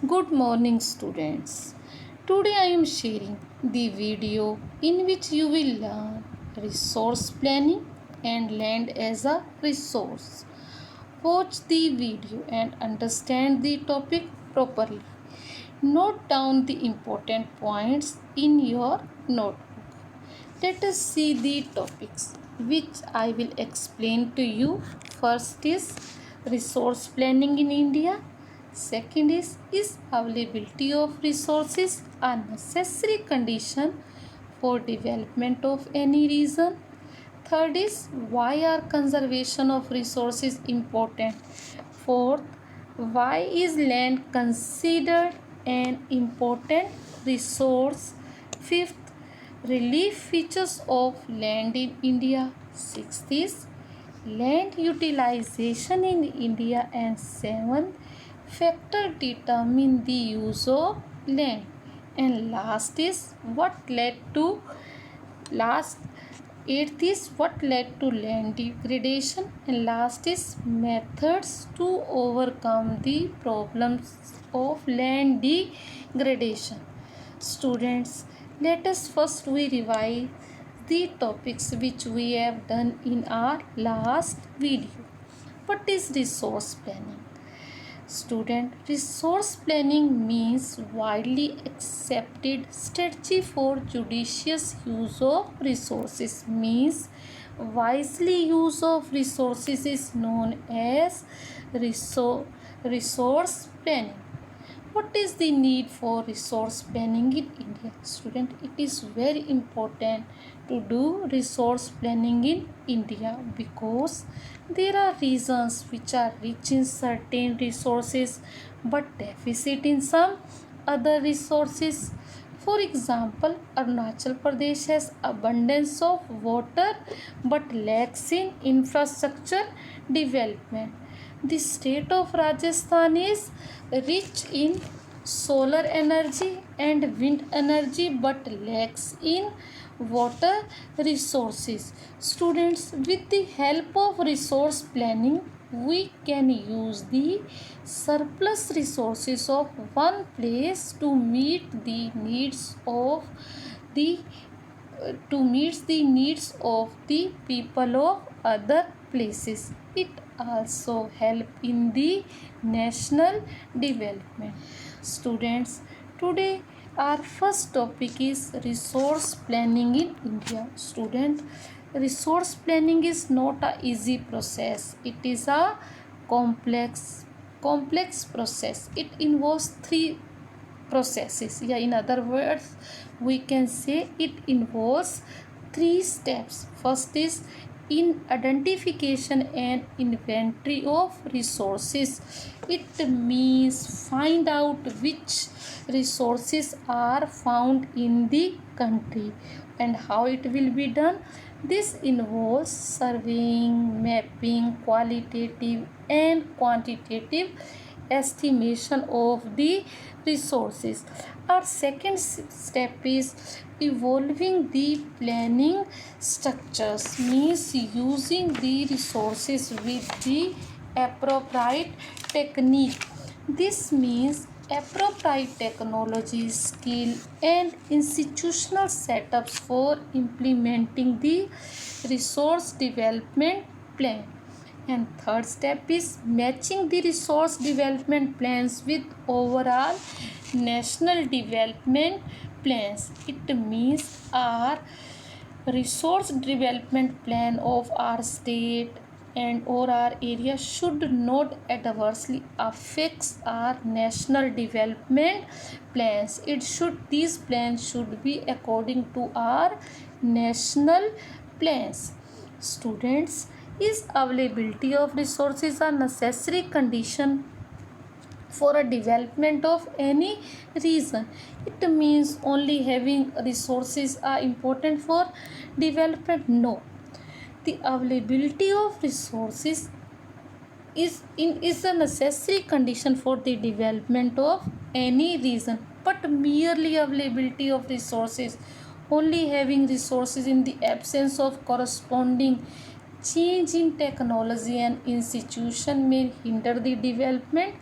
Good morning, students. Today I am sharing the video in which you will learn resource planning and land as a resource. Watch the video and understand the topic properly. Note down the important points in your notebook. Let us see the topics which I will explain to you. First is resource planning in India. Second is availability of resources a necessary condition for development of any region? Third is why are conservation of resources important? Fourth, why is land considered an important resource? Fifth, relief features of land in India. Sixth is land utilization in India. And seventh, factor determine the use of land. And last is what led to last eighth is what led to land degradation, and last is methods to overcome the problems of land degradation. Students, let us first we revise the topics which we have done in our last video. What is resource planning? Student, resource planning means widely accepted strategy for judicious use of resources. Means wisely use of resources is known as resource planning. What is the need for resource planning in India? Student, it is very important to do resource planning in India because there are regions which are rich in certain resources but deficit in some other resources. For example, Arunachal Pradesh has abundance of water but lacks in infrastructure development. The state of Rajasthan is rich in solar energy and wind energy but lacks in water resources. Students, with the help of resource planning, we can use the surplus resources of one place to meet the needs of the people of other places. It also help in the national development. Students, today our first topic is resource planning in India. Student, resource planning is not a easy process. It is a complex process. It involves three processes. In other words, we can say it involves three steps. First is in identification and inventory of resources. It means find out which resources are found in the country. And how it will be done? This involves surveying, mapping, qualitative and quantitative estimation of the resources. Our second step is evolving the planning structures, means using the resources with the appropriate technique. This means appropriate technology, skill and institutional setups for implementing the resource development plan. And third step is matching the resource development plans with overall national development plans. It means our resource development plan of our state and or our area should not adversely affect our national development plans. These plans should be according to our national plans. Students, is availability of resources a necessary condition for a development of any region? It means only having resources are important for development? No. The availability of resources is a necessary condition for the development of any region, but merely availability of resources, only having resources in the absence of corresponding change in technology and institution may hinder the development.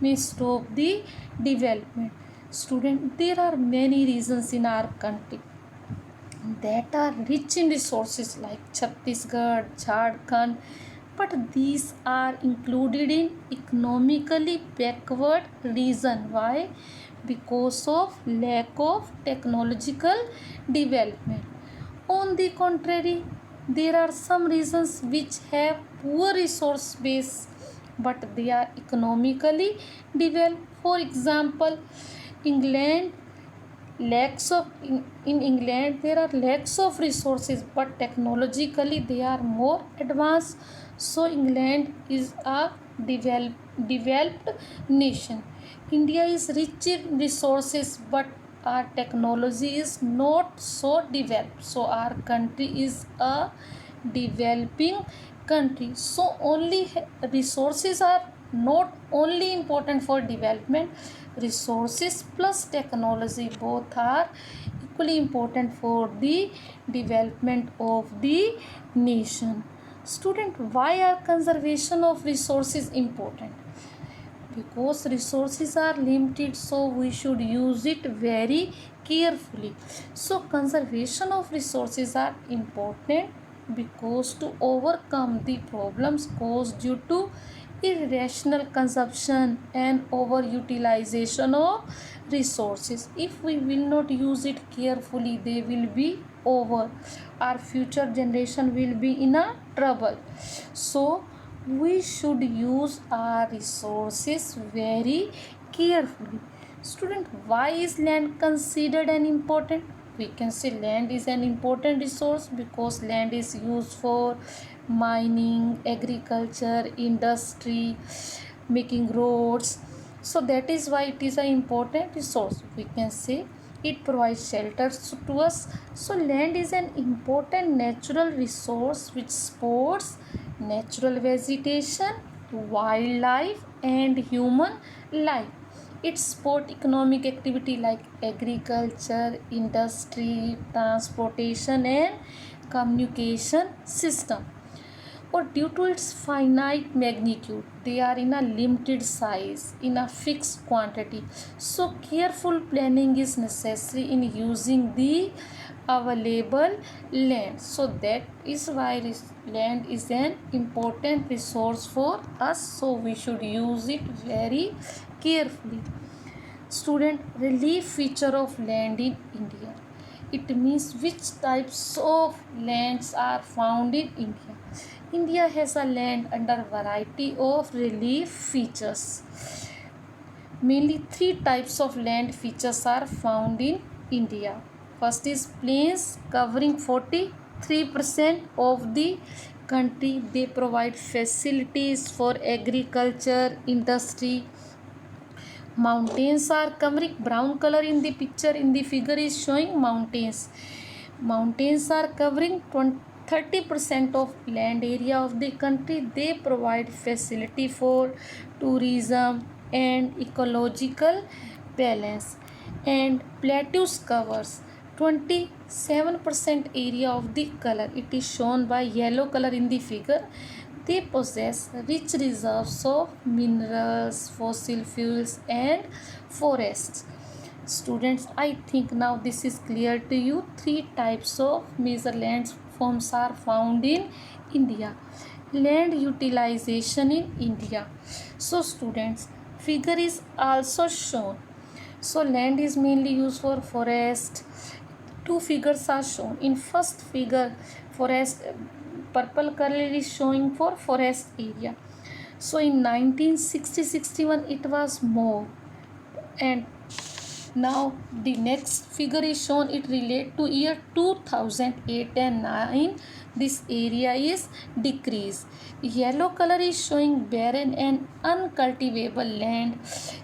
may stop the development. Student, there are many regions in our country that are rich in resources like Chhattisgarh, Jharkhand, but these are included in economically backward region. Why? Because of lack of technological development. On the contrary, there are some regions which have poor resource base but they are economically developed. For example, England lacks of in England there are lacks of resources but technologically they are more advanced. So England is a developed nation. India is rich in resources but our technology is not so developed. So our country is a developing country. So only resources are not only important for development, resources plus technology both are equally important for the development of the nation. Student, why are conservation of resources important? Because resources are limited, so we should use it very carefully. So conservation of resources are important because to overcome the problems caused due to irrational consumption and overutilization of resources. If we will not use it carefully, they will be over. Our future generation will be in a trouble. So we should use our resources very carefully. Student, why is land considered an important? We can say land is an important resource because land is used for mining, agriculture, industry, making roads. So that is why it is an important resource. We can say it provides shelters to us. So land is an important natural resource which supports natural vegetation, wildlife and human life. It supports economic activity like agriculture, industry, transportation and communication system. Or due to its finite magnitude, they are in a limited size, in a fixed quantity. So careful planning is necessary in using the available land. So that is why land is an important resource for us, so we should use it very carefully. Student, relief feature of land in India. It means which types of lands are found in India. India has a land under variety of relief features. Mainly three types of land features are found in India. First is plains covering 43% of the country. They provide facilities for agriculture, industry. Mountains are covering, brown color in the picture in the figure is showing mountains. Mountains are covering 30% of land area of the country. They provide facility for tourism and ecological balance. And plateaus covers 27% area of the color. It is shown by yellow color in the figure. They possess rich reserves of minerals, fossil fuels and forests. Students, I think now this is clear to you. Three types of major land forms are found in India. Land utilization in India. So students, figure is also shown. So land is mainly used for forest. Two figures are shown. In first figure, forest, purple color is showing for forest area. So in 1960-61 it was more, and now the next figure is shown, it relate to year 2008 and 9. This area is decreased. Yellow color is showing barren and uncultivable land.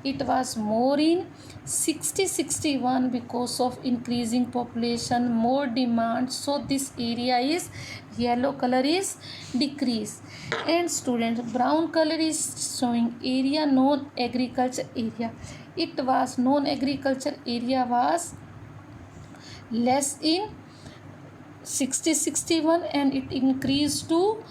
It was more in 60-61 because of increasing population, more demand. So this area is, yellow color is decreased. And students, brown color is showing area known agriculture area. It was known agriculture area was less in 60-61 and it increased to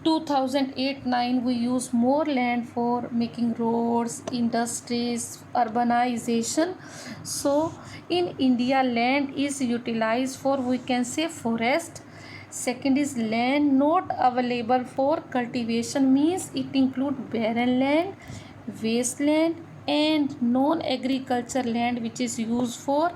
2008-9 we use more land for making roads, industries, urbanization. So in India, land is utilized for, we can say, forest. Second is land not available for cultivation, means it include barren land, wasteland, and non-agriculture land which is used for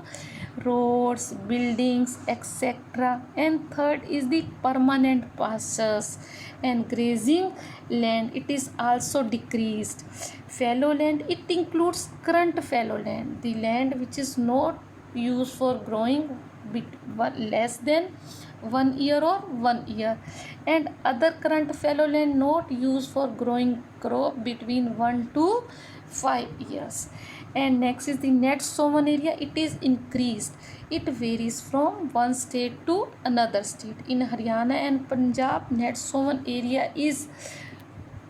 roads, buildings, etc. And third is the permanent pastures and grazing land. It is also decreased. Fallow land, it includes current fallow land, the land which is not used for growing less than 1 year or 1 year, and other current fallow land not used for growing crop between 1 to 5 years. And next is the net sown area. It is increased. It varies from one state to another state. In Haryana and Punjab, net sown area is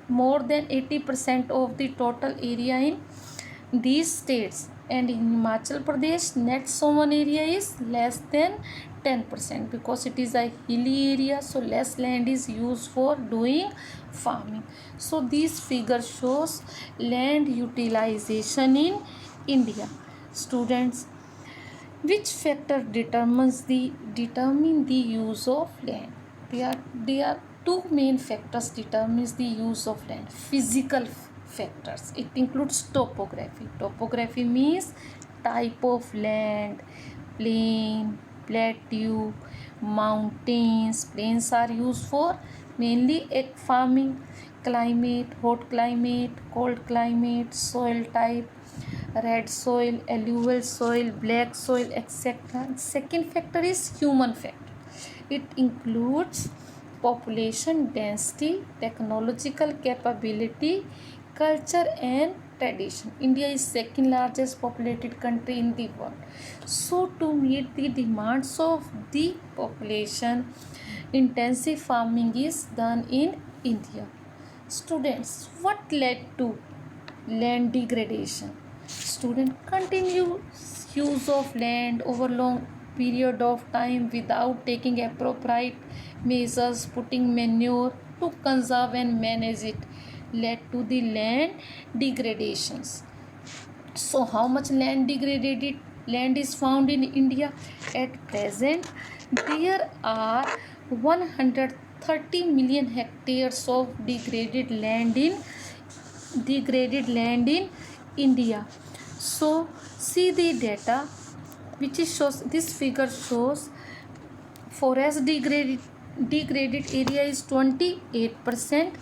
more than 80% of the total area in these states, and in Himachal Pradesh net sown area is less than 10% because it is a hilly area, so less land is used for doing farming. So this figure shows land utilization in India. Students, which factor determine the use of land? There are two main factors determines the use of land. Physical factors, it includes topography. Topography means type of land, plain, plateau, mountains. Plains are used for mainly egg farming. Climate, hot climate, cold climate, soil type, red soil, alluvial soil, black soil, etc. Second factor is human factor. It includes population density, technological capability, culture and tradition. India is second largest populated country in the world. So to meet the demands of the population, intensive farming is done in India. Students, what led to land degradation? Student, continuous use of land over long period of time without taking appropriate measures, putting manure to conserve and manage it, led to the land degradations. So how much land degraded land is found in India? At present, there are 130 million hectares of degraded land in India. So see the data which is shows, this figure shows forest degraded area is 28%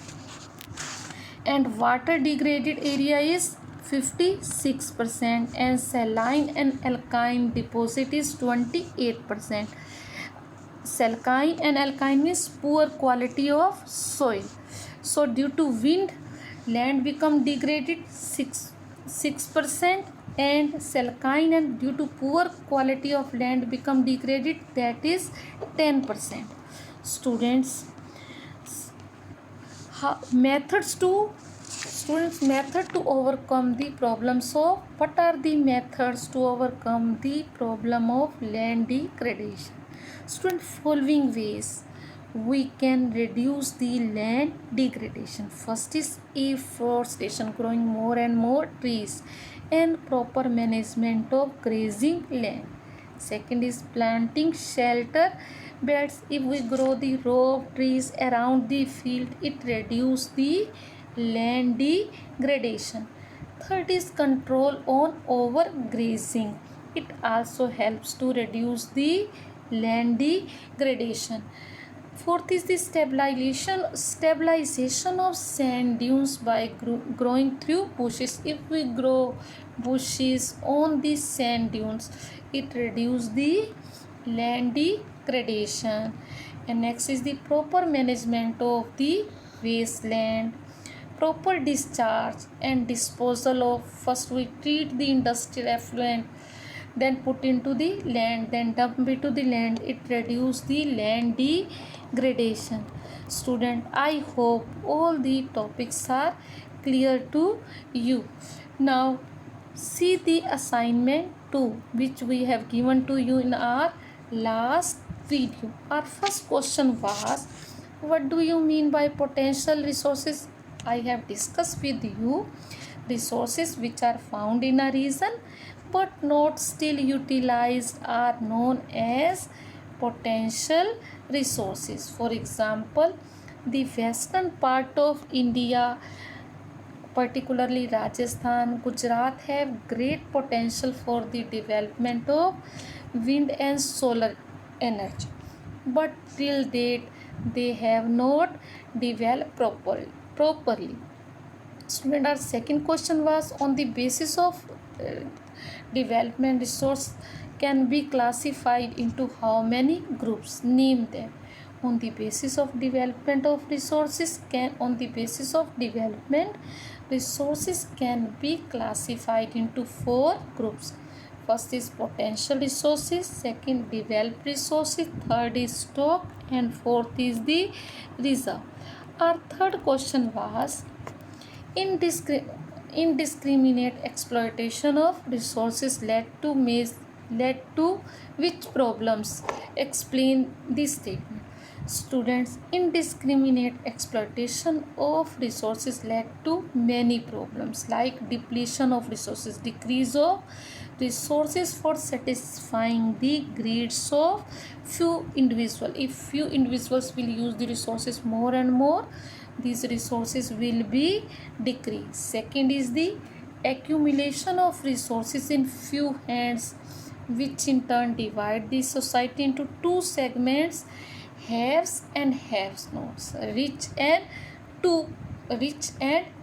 and water degraded area is 56%, and saline and alkaline deposit is 28%. Saline and alkaline means poor quality of soil. So due to wind, land become degraded 6%, and saline and due to poor quality of land become degraded, that is 10%. Students, method to overcome the problems of, what are the methods to overcome the problem of land degradation? Student, following ways we can reduce the land degradation. First is afforestation, growing more and more trees, and proper management of grazing land. Second is planting shelter beds. If we grow the row of trees around the field, it reduces the land degradation. Third is control on overgrazing. It also helps to reduce the land degradation. Fourth is the stabilization of sand dunes by growing through bushes. If we grow bushes on the sand dunes, it reduces the land degradation. And next is the proper management of the wasteland, proper discharge and disposal of. First we treat the industrial effluent, then put into the land, then dump into the land. It reduces the land degradation. Student, I hope all the topics are clear to you. Now see the assignment 2 which we have given to you in our last video. Our first question was, What do you mean by potential resources? I have discussed with you resources which are found in a region but not still utilized are known as potential resources. For example, the western part of India, particularly Rajasthan, Gujarat, have great potential for the development of wind and solar energy, but till date they have not developed properly. Student, our second question was on the basis of development resource can be classified into how many groups? Name them. On the basis of development of resources resources can be classified into four groups. First is potential resources, second developed resources, third is stock, and fourth is the reserve. Our third question was indiscriminate exploitation of resources led to which problems? Explain this statement. Students, indiscriminate exploitation of resources led to many problems like depletion of resources, decrease of resources for satisfying the greeds of few individuals. If few individuals will use the resources more and more, these resources will be decreased. Second is the accumulation of resources in few hands, which in turn divide the society into two segments, haves and haves nots, rich and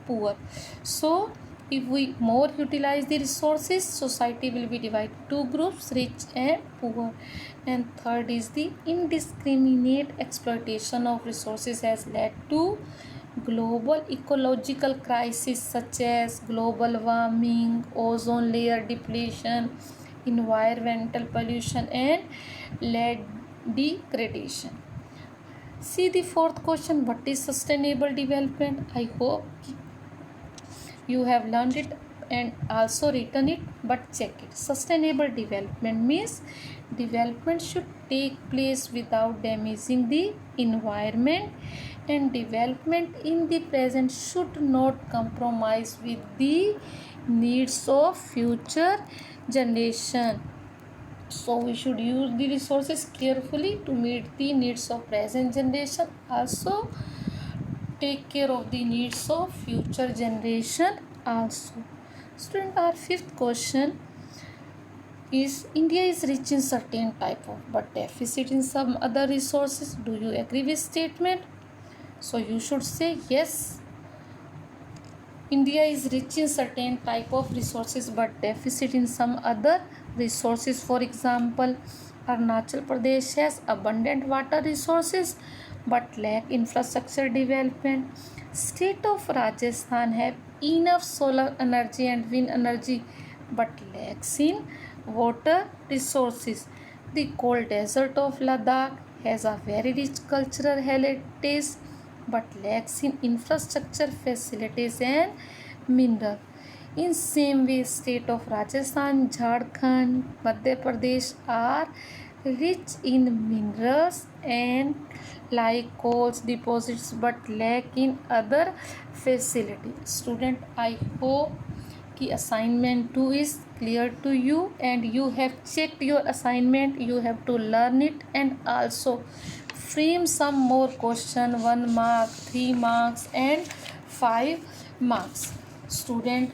poor. So if we more utilize the resources, society will be divided two groups, rich and poor. And third is the indiscriminate exploitation of resources has led to global ecological crises such as global warming, ozone layer depletion, environmental pollution, and land degradation. See the fourth question, what is sustainable development? I hope you have learned it and also written it, but check it. Sustainable development means development should take place without damaging the environment, and development in the present should not compromise with the needs of future generation. So we should use the resources carefully to meet the needs of present generation, also take care of the needs of future generation also. Student, our fifth question is India is rich in certain type of but deficit in some other resources. Do you agree with statement? So you should say yes, India is rich in certain type of resources but deficit in some other resources. For example, Arunachal Pradesh has abundant water resources but lack infrastructure development. State of Rajasthan have enough solar energy and wind energy but lacks in water resources. The cold desert of Ladakh has a very rich cultural heritage but lacks in infrastructure facilities and mineral. In same way, state of Rajasthan, Jharkhand, Madhya Pradesh are rich in minerals and like coal deposits but lack in other facilities. Student, I hope कि assignment 2 is clear to you and you have checked your assignment. You have to learn it and also frame some more question, 1 mark, 3 marks and 5 marks. Student,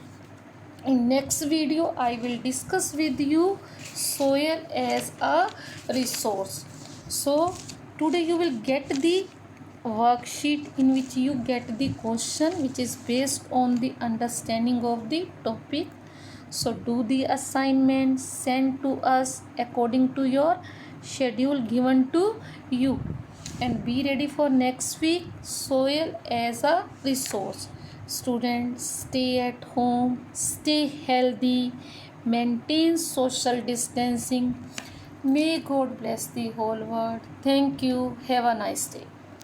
in next video I will discuss with you soil as a resource. So today you will get the worksheet in which you get the question which is based on the understanding of the topic. So do the assignment, send to us according to your schedule given to you, and be ready for next week, soil as a resource. Students, stay at home, stay healthy, maintain social distancing. May God bless the whole world. Thank you. Have a nice day.